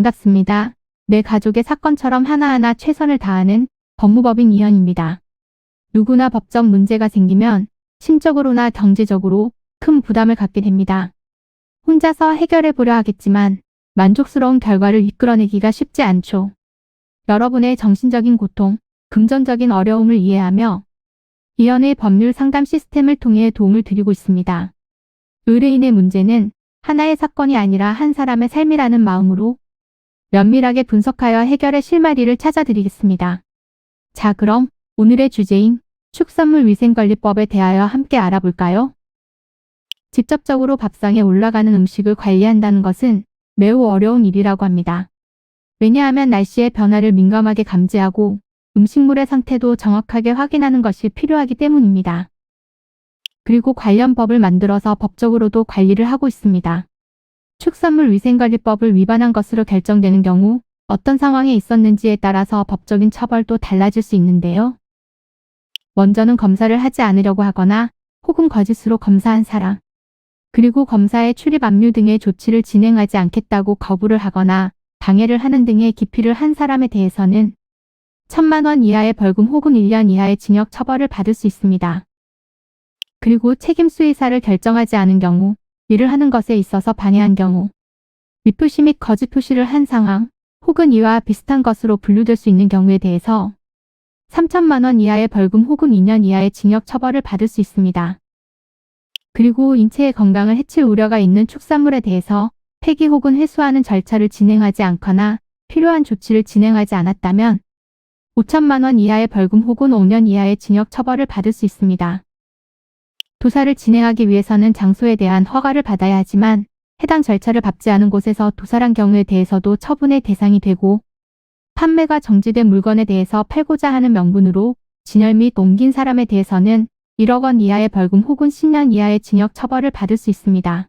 반갑습니다. 내 가족의 사건처럼 하나하나 최선을 다하는 법무법인 이현입니다. 누구나 법적 문제가 생기면 심적으로나 경제적으로 큰 부담을 갖게 됩니다. 혼자서 해결해 보려 하겠지만 만족스러운 결과를 이끌어내기가 쉽지 않죠. 여러분의 정신적인 고통, 금전적인 어려움을 이해하며 이현의 법률 상담 시스템을 통해 도움을 드리고 있습니다. 의뢰인의 문제는 하나의 사건이 아니라 한 사람의 삶이라는 마음으로 면밀하게 분석하여 해결의 실마리를 찾아드리겠습니다. 자, 그럼 오늘의 주제인 축산물위생관리법에 대하여 함께 알아볼까요? 직접적으로 밥상에 올라가는 음식을 관리한다는 것은 매우 어려운 일이라고 합니다. 왜냐하면 날씨의 변화를 민감하게 감지하고 음식물의 상태도 정확하게 확인하는 것이 필요하기 때문입니다. 그리고 관련 법을 만들어서 법적으로도 관리를 하고 있습니다. 축산물위생관리법을 위반한 것으로 결정되는 경우 어떤 상황에 있었는지에 따라서 법적인 처벌도 달라질 수 있는데요. 먼저는 검사를 하지 않으려고 하거나 혹은 거짓으로 검사한 사람, 그리고 검사의 출입 압류 등의 조치를 진행하지 않겠다고 거부를 하거나 방해를 하는 등의 기피를 한 사람에 대해서는 1,000만 원 이하의 벌금 혹은 1년 이하의 징역 처벌을 받을 수 있습니다. 그리고 책임 수의사를 결정하지 않은 경우, 일을 하는 것에 있어서 방해한 경우, 미표시 및 거짓 표시를 한 상황, 혹은 이와 비슷한 것으로 분류될 수 있는 경우에 대해서 3,000만 원 이하의 벌금 혹은 2년 이하의 징역 처벌을 받을 수 있습니다. 그리고 인체의 건강을 해칠 우려가 있는 축산물에 대해서 폐기 혹은 회수하는 절차를 진행하지 않거나 필요한 조치를 진행하지 않았다면 5,000만 원 이하의 벌금 혹은 5년 이하의 징역 처벌을 받을 수 있습니다. 도살을 진행하기 위해서는 장소에 대한 허가를 받아야 하지만 해당 절차를 밟지 않은 곳에서 도살한 경우에 대해서도 처분의 대상이 되고, 판매가 정지된 물건에 대해서 팔고자 하는 명분으로 진열 및 옮긴 사람에 대해서는 1억 원 이하의 벌금 혹은 10년 이하의 징역 처벌을 받을 수 있습니다.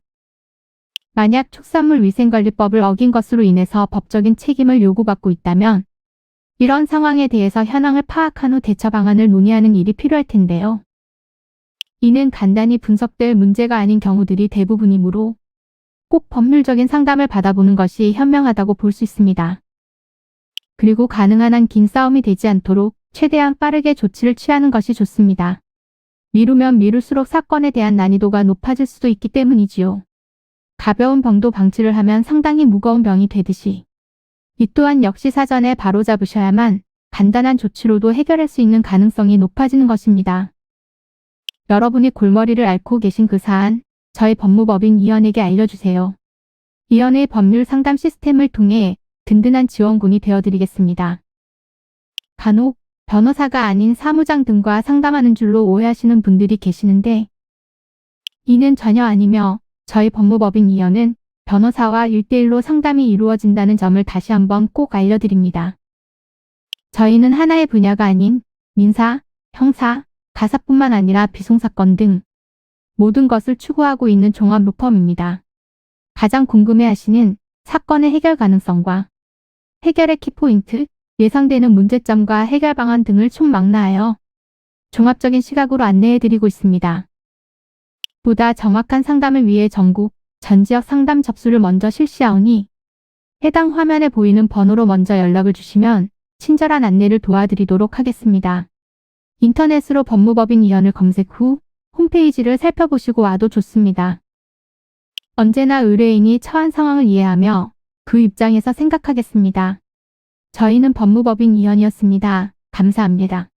만약 축산물위생관리법을 어긴 것으로 인해서 법적인 책임을 요구받고 있다면 이런 상황에 대해서 현황을 파악한 후 대처 방안을 논의하는 일이 필요할 텐데요. 이는 간단히 분석될 문제가 아닌 경우들이 대부분이므로 꼭 법률적인 상담을 받아보는 것이 현명하다고 볼 수 있습니다. 그리고 가능한 한 긴 싸움이 되지 않도록 최대한 빠르게 조치를 취하는 것이 좋습니다. 미루면 미룰수록 사건에 대한 난이도가 높아질 수도 있기 때문이지요. 가벼운 병도 방치를 하면 상당히 무거운 병이 되듯이 이 또한 역시 사전에 바로잡으셔야만 간단한 조치로도 해결할 수 있는 가능성이 높아지는 것입니다. 여러분이 골머리를 앓고 계신 그 사안, 저희 법무법인 이현에게 알려주세요. 이현의 법률 상담 시스템을 통해 든든한 지원군이 되어드리겠습니다. 간혹 변호사가 아닌 사무장 등과 상담하는 줄로 오해하시는 분들이 계시는데 이는 전혀 아니며 저희 법무법인 이현은 변호사와 1대1로 상담이 이루어진다는 점을 다시 한번 꼭 알려드립니다. 저희는 하나의 분야가 아닌 민사, 형사, 가사뿐만 아니라 비송사건 등 모든 것을 추구하고 있는 종합 로펌입니다. 가장 궁금해하시는 사건의 해결 가능성과 해결의 키포인트, 예상되는 문제점과 해결 방안 등을 총망라하여 종합적인 시각으로 안내해드리고 있습니다. 보다 정확한 상담을 위해 전국, 전 지역 상담 접수를 먼저 실시하오니 해당 화면에 보이는 번호로 먼저 연락을 주시면 친절한 안내를 도와드리도록 하겠습니다. 인터넷으로 법무법인 이현을 검색 후 홈페이지를 살펴보시고 와도 좋습니다. 언제나 의뢰인이 처한 상황을 이해하며 그 입장에서 생각하겠습니다. 저희는 법무법인 이현이었습니다. 감사합니다.